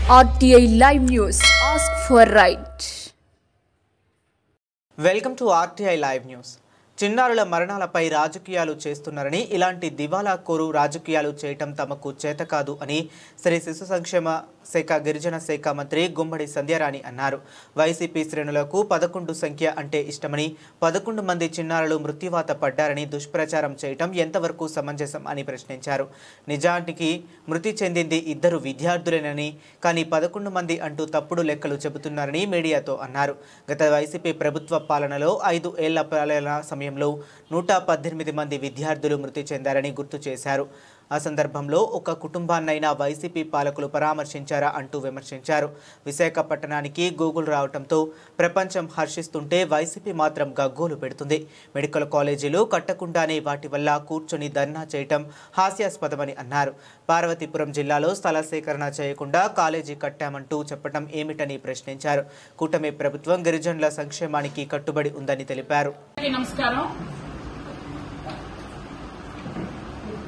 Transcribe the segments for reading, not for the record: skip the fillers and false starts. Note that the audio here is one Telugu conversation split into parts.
RTI Live News. Ask for right. Welcome to RTI Live News. చిన్నారుల మరణాలపై రాజకీయాలు చేస్తున్నారని ఇలాంటి దివాలా కోరు రాజకీయాలు చేయటం తమకు చేత కాదు అని శ్రీ శిశు సంక్షేమ శాఖ గిరిజన శాఖ మంత్రి గుమ్మడి సంధ్యారాణి అన్నారు. వైసీపీ శ్రేణులకు 11 సంఖ్య అంటే ఇష్టమని 11 మంది చిన్నారులు మృత్యువాత పడ్డారని దుష్ప్రచారం చేయటం ఎంతవరకు సమంజసం అని ప్రశ్నించారు. నిజానికి మృతి చెందింది 2 విద్యార్థులేనని కానీ 11 మంది అంటూ తప్పుడు లెక్కలు చెబుతున్నారని మీడియాతో అన్నారు. గత వైసీపీ ప్రభుత్వ పాలనలో 5 ఏళ్ల పాలన సమయంలో 118 మంది విద్యార్థులు మృతి చెందారని గుర్తు చేశారు. ఆ సందర్భంలో ఒక కుటుంబాన్నైనా వైసీపీ పాలకులు పరామర్శించారా అంటూ విమర్శించారు. విశాఖపట్నానికి గూగుల్ రావడంతో ప్రపంచం హర్షిస్తుంటే వైసీపీ మాత్రం గగ్గోలు పెడుతుంది. మెడికల్ కాలేజీలు కట్టకుండానే వాటి వల్ల కూర్చొని ధర్నా చేయటం హాస్యాస్పదమని అన్నారు. పార్వతీపురం జిల్లాలో స్థల సేకరణ చేయకుండా కాలేజీ కట్టామంటూ చెప్పడం ఏమిటని ప్రశ్నించారు. కూటమి ప్రభుత్వం గిరిజనుల సంక్షేమానికి కట్టుబడి ఉందని తెలిపారు. నమస్కారం.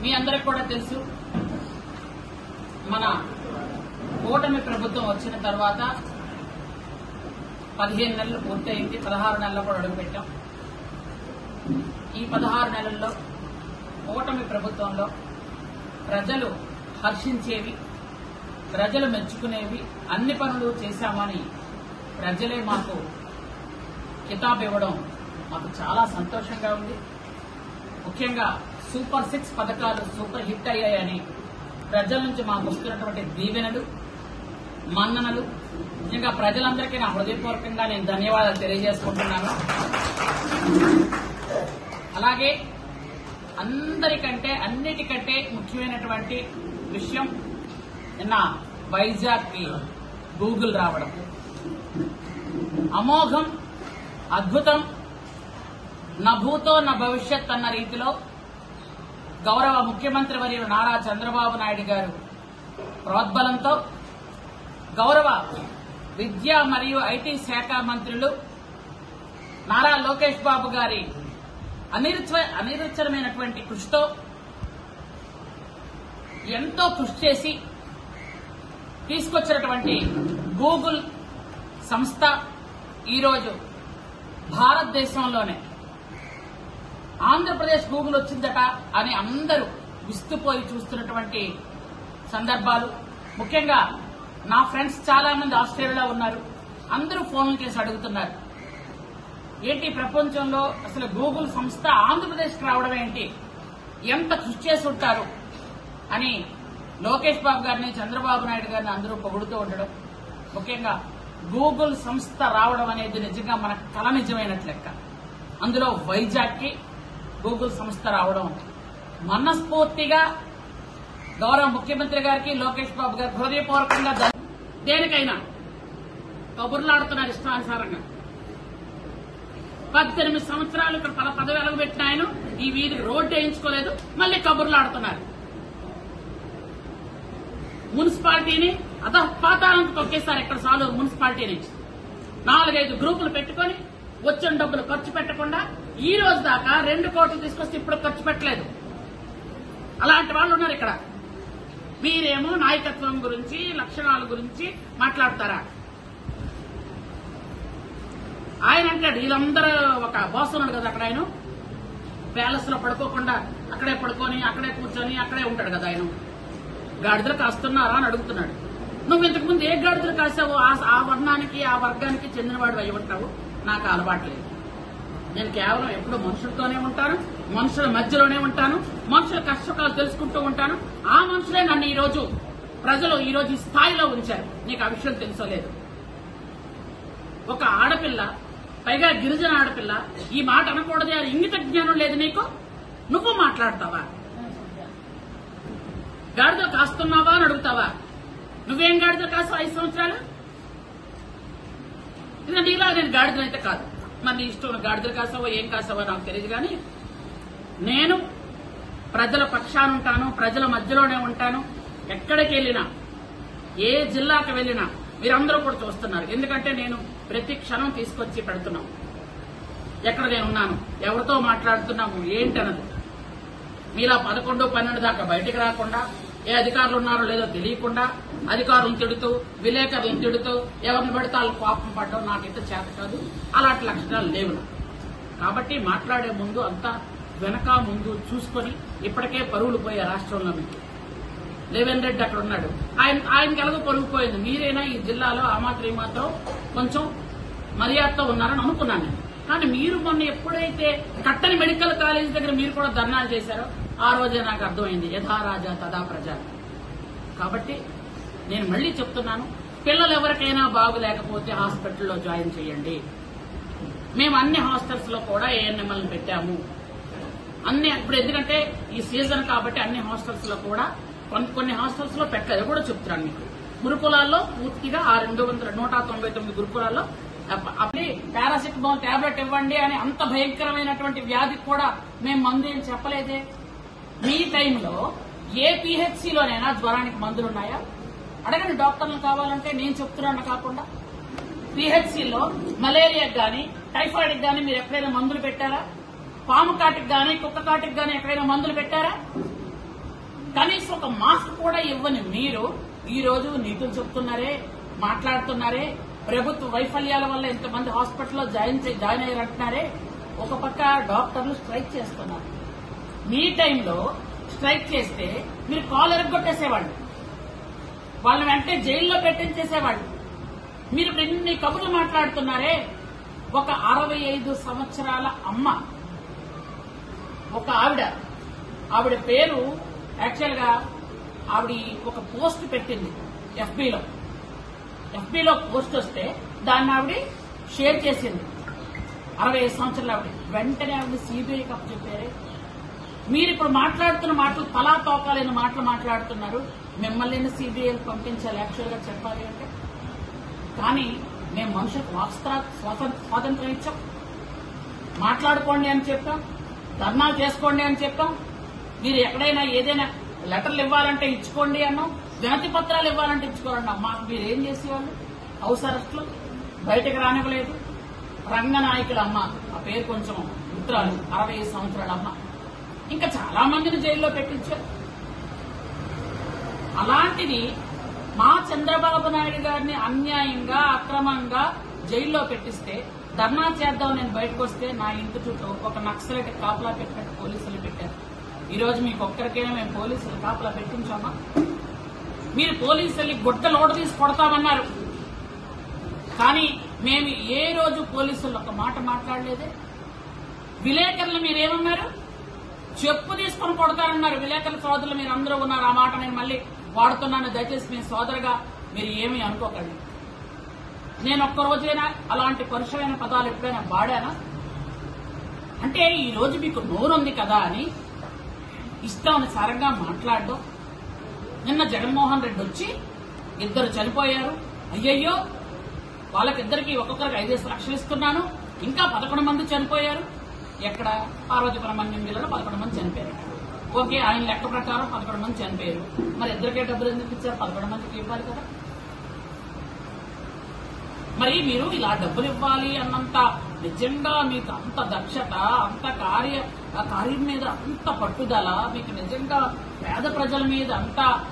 మీ అందరికి కూడా తెలుసు, మన కూటమి ప్రభుత్వం వచ్చిన తర్వాత 15 నెలలు పూర్తయింది. 16 నెలలు కూడా అడుగుపెట్టాం. ఈ 16 నెలల్లో కూటమి ప్రభుత్వంలో ప్రజలు హర్షించేవి, ప్రజలు మెచ్చుకునేవి అన్ని పనులు చేశామని ప్రజలే మాకు కితాబు ఇవ్వడం మాకు చాలా సంతోషంగా ఉంది. ముఖ్యంగా సూపర్ 6 పథకాలు సూపర్ హిట్ అయ్యాయని ప్రజల నుంచి మాకు వస్తున్నటువంటి దీవెనలు, మన్ననలు నిజంగా ప్రజలందరికీ నా హృదయపూర్వకంగా నేను ధన్యవాదాలు తెలియజేసుకుంటున్నాను. అలాగే అన్నిటికంటే ముఖ్యమైనటువంటి విషయం నిన్న వైజాగ్ కి గూగుల్ రావడం అమోఘం, అద్భుతం, నా భూతో నా భవిష్యత్ అన్న రీతిలో గౌరవ ముఖ్యమంత్రి వర్యులు నారా చంద్రబాబు నాయుడు గారు ప్రోద్బలంతో గౌరవ విద్యా మరియు ఐటీ శాఖ మంత్రులు నారా లోకేష్ బాబు గారి అనిరుచరమైనటువంటి కృషితో ఎంతో కృషి చేసి తీసుకొచ్చినటువంటి గూగుల్ సంస్థ ఈరోజు భారతదేశంలోనే ఆంధ్రప్రదేశ్ గూగుల్ వచ్చిందట అని అందరూ విస్తుపోయి చూస్తున్నటువంటి సందర్భాలు. ముఖ్యంగా నా ఫ్రెండ్స్ చాలా మంది ఆస్ట్రేలియాలో ఉన్నారు. అందరూ ఫోన్లు చేసి అడుగుతున్నారు, ఏంటి ప్రపంచంలో అసలు గూగుల్ సంస్థ ఆంధ్రప్రదేశ్కి రావడం ఏంటి, ఎంత కృషి చేసి ఉంటారు అని లోకేష్ బాబు గారిని, చంద్రబాబు నాయుడు గారిని అందరూ పొగుడుతూ ఉండడం. ముఖ్యంగా గూగుల్ సంస్థ రావడం అనేది నిజంగా మన కల నిజమైనట్లు లెక్క. అందులో వైజాగ్ కి గూగుల్ సంస్థ రావడం మనస్ఫూర్తిగా గౌరవ ముఖ్యమంత్రి గారికి, లోకేష్ బాబు గారికి హృదయపూర్వకంగా దేనికైనా కబుర్లాడుతున్నారు ఇష్టానుసారంగా. 18 సంవత్సరాలు ఇక్కడ పదవి వెలగబెట్టిన ఆయన ఈ వీధికి రోడ్డు వేయించుకోలేదు, మళ్లీ కబుర్లాడుతున్నారు. మున్సిపాలిటీని పాతాళానికి తొక్కేస్తారు. ఇక్కడ చాలు మున్సిపాలిటీ నుంచి 4-5 గ్రూపులు పెట్టుకుని వచ్చిన డబ్బులు ఖర్చు పెట్టకుండా ఈ రోజు దాకా 2 కోట్లు తీసుకొస్తే ఇప్పుడు ఖర్చు పెట్టలేదు. అలాంటి వాళ్ళు ఉన్నారు ఇక్కడ. మీరేమో నాయకత్వం గురించి, లక్షణాల గురించి మాట్లాడతారా? ఆయన అంటాడు, వీళ్ళందరూ ఒక బాస్ ఉన్నాడు కదా అక్కడ, ఆయన ప్యాలెస్ లో పడుకోకుండా అక్కడే పడుకొని అక్కడే కూర్చొని అక్కడే ఉంటాడు కదా ఆయన. గాడిదలు కాస్తున్నారా అని అడుగుతున్నాడు. నువ్వు ఇంతకుముందు ఏ గాడిదలు కాసావో ఆ వర్ణానికి, ఆ వర్గానికి చెందినవాడు అయి ఉంటావు. నాకు అలవాట్లేదు. నేను కేవలం ఎప్పుడు మనుషులతోనే ఉంటాను, మనుషుల మధ్యలోనే ఉంటాను, మనుషుల కష్టకాలు తెలుసుకుంటూ ఉంటాను. ఆ మనుషులే నన్ను ఈరోజు ప్రజలు ఈరోజు ఈ స్థాయిలో ఉంచారు. నీకు ఆ విషయం తెలుసోలేదు. ఒక ఆడపిల్ల, పైగా గిరిజన ఆడపిల్ల, ఈ మాట అనకూడదు అని ఇంగిత జ్ఞానం లేదు నీకు. నువ్వు మాట్లాడతావా? గాడిదలు కాస్తున్నావా అని అడుగుతావా? నువ్వేం గాడిదలు కాస్తావు 5 సంవత్సరాలు? ఇది నీలా నేను గాడిదలైతే కాదు. మరి నీ ఇష్టం గాడిదలు కాసావో ఏం కాసావో నాకు తెలియదు. కానీ నేను ప్రజల పక్షాన ఉంటాను, ప్రజల మధ్యలోనే ఉంటాను. ఎక్కడికి వెళ్ళినా, ఏ జిల్లాకు వెళ్ళినా మీరందరూ కూడా చూస్తున్నారు. ఎందుకంటే నేను ప్రతి క్షణం తీసుకొచ్చి పెడుతున్నాం. ఎక్కడ నేనున్నాను, ఎవరితో మాట్లాడుతున్నాము ఏంటన్నది. మీలా 11, 12 దాకా బయటికి రాకుండా ఏ అధికారులు ఉన్నారో లేదో తెలియకుండా అధికారులను తిడుతూ విలేకరులను తిడుతూ ఎవరిని పడితే వాళ్ళు కోపం పడడం నాకైతే చేత కాదు. అలాంటి లక్షణాలు లేవు. కాబట్టి మాట్లాడే ముందు అంతా వెనక ముందు చూసుకొని, ఇప్పటికే పరువులు పోయే రాష్ట్రంలో మీకు రేవంత్ రెడ్డి అక్కడ ఉన్నాడు, ఆయనకి ఎలాగో పరుగు పోయింది. మీరైనా ఈ జిల్లాలో ఆ మాత్రం కొంచెం మర్యాదతో ఉన్నారని అనుకున్నాను నేను. కానీ మీరు మొన్న ఎప్పుడైతే కట్టని మెడికల్ కాలేజ్ దగ్గర మీరు కూడా ధర్నాలు చేశారో ఆ రోజే నాకు అర్థమైంది, యథా రాజా తదా ప్రజ. కాబట్టి నేను మళ్లీ చెప్తున్నాను, పిల్లలు ఎవరికైనా బాగులేకపోతే హాస్పిటల్లో జాయిన్ చేయండి. మేము అన్ని హాస్టల్స్ లో కూడా ఏఎన్ఎంఎల్ని పెట్టాము. ఇప్పుడు ఎందుకంటే ఈ సీజన్ కాబట్టి అన్ని హాస్టల్స్ లో కూడా కొన్ని హాస్టల్స్ లో పెట్టలేదు కూడా చెప్తున్నాను మీకు. గురుకులాల్లో పూర్తిగా ఆ 199 గురుకులాల్లో అప్పుడే పారాసిటమాల్ టాబ్లెట్ ఇవ్వండి అని అంత భయంకరమైనటువంటి వ్యాధికి కూడా మేము మందు ఏం చెప్పలేదే. మీ టైంలో ఏ పీహెచ్సీలోనైనా జ్వరానికి మందులున్నాయా? అడగండి డాక్టర్లు కావాలంటే, నేను చెప్తున్నాను కాకుండా. పీహెచ్సీలో మలేరియాకి గాని టైఫాయిడ్కి గాని మీరు ఎక్కడైనా మందులు పెట్టారా? పాము కాటికి గాని కుక్క కాటికి గాని ఎక్కడైనా మందులు పెట్టారా? కనీసం ఒక మాస్క్ కూడా ఇవ్వని మీరు ఈ రోజు నీతులు చెప్తున్నారే, మాట్లాడుతున్నారే, ప్రభుత్వ వైఫల్యాల వల్ల ఇంతమంది హాస్పిటల్లో జాయిన్ అయ్యారంటున్నారే. ఒక పక్క డాక్టర్లు స్ట్రైక్ చేస్తున్నారు. మీ టైంలో స్ట్రైక్ చేస్తే మీరు కాలు ఎరగొట్టేసేవాళ్ళు, వాళ్ళని వెంటనే జైల్లో పెట్టించేసేవాళ్ళు. మీరు ఇప్పుడు ఎన్ని కబుర్లు మాట్లాడుతున్నారే. ఒక 65 సంవత్సరాల అమ్మ, ఒక ఆవిడ పేరు యాక్చువల్ గా ఆవిడ ఒక పోస్ట్ పెట్టింది ఎఫ్బీలో పోస్ట్ వస్తే దాన్ని ఆవిడ షేర్ చేసింది. 65 సంవత్సరాలు ఆవిడ. వెంటనే ఆవిడ సిబిఐకి అప్పచెప్పారే. మీరు ఇప్పుడు మాట్లాడుతున్న మాటలు తలా తోకాలైన మాటలు మాట్లాడుతున్నారు. మిమ్మల్ని సిబిఐకి పంపించాలి యాక్చువల్ గా చెప్పాలి అంటే. కానీ మేము మనుషులకు స్వాతంత్రం ఇచ్చాం, మాట్లాడుకోండి అని చెప్పాం, ధర్నాలు చేసుకోండి అని చెప్పాం. మీరు ఎక్కడైనా ఏదైనా లెటర్లు ఇవ్వాలంటే ఇచ్చుకోండి అన్నాం, వినతి పత్రాలు ఇవ్వాలంటే ఇచ్చుకోవాలన్నాం. మాకు మీరు ఏం చేసేవాళ్ళు? హౌస్ అరెస్టులు, బయటకు రానివ్వలేదు. రంగనాయకుల అమ్మ, ఆ పేరు కొంచెం ఉత్తరాలు, 65 సంవత్సరాల అమ్మ. ఇంకా చాలా మందిని జైల్లో పెట్టించారు. అలాంటిది మా చంద్రబాబు నాయుడు గారిని అన్యాయంగా అక్రమంగా జైల్లో పెట్టిస్తే ధర్నా చేద్దాం నేను బయటకు వస్తే నా ఇంటి చుట్టూ ఒక నక్సలైట్ కాపలా పెట్టినట్టు పోలీసులు పెట్టారు. ఈ రోజు మీకు ఒక్కరికైనా మేము పోలీసులు కాపలా పెట్టించామా? మీరు పోలీసుల్ని గుడ్డలోడ తీసి కొడతామన్నారు, కానీ మేము ఏ రోజు పోలీసులు ఒక మాట మాట్లాడలేదే. విలేకరులు మీరేమన్నారు? చెప్పు తీసుకొని కొడతారన్నారు. విలేకరుల సోదరులు మీరు అందరూ ఉన్నారు. ఆ మాట నేను మళ్ళీ వాడుతున్నాను. దయచేసి మీ సోదరుగా మీరు ఏమీ అనుకోకండి. నేను ఒక్కరోజైనా అలాంటి పరుషమైన పదాలు ఎప్పుడైనా వాడానా? అంటే ఈ రోజు మీకు నోరుంది కదా అని ఇష్టానుసారంగా మాట్లాడడం. నిన్న జగన్మోహన్ రెడ్డి వచ్చి 2 చనిపోయారు, అయ్యయ్యో వాళ్ళకిద్దరికి ఒక్కొక్కరికి 5 లక్షలు ఇస్తున్నాను, ఇంకా 11 మంది చనిపోయారు. ఎక్కడ? పార్వతీపురం జిల్లాలో 11 మంది చనిపోయారు. ఓకే, ఆయన లెక్క ప్రకారం 11 మంది చనిపోయారు. మరి ఇద్దరికే డబ్బులు ఎందుకు ఇచ్చారు? 11 మందికి ఇవ్వాలి కదా. మరి మీరు ఇలా డబ్బులు ఇవ్వాలి అన్నంత నిజంగా మీకు అంత దక్షత, అంత కార్యం మీద అంత పట్టుదల, మీకు నిజంగా పేద ప్రజల మీద అంత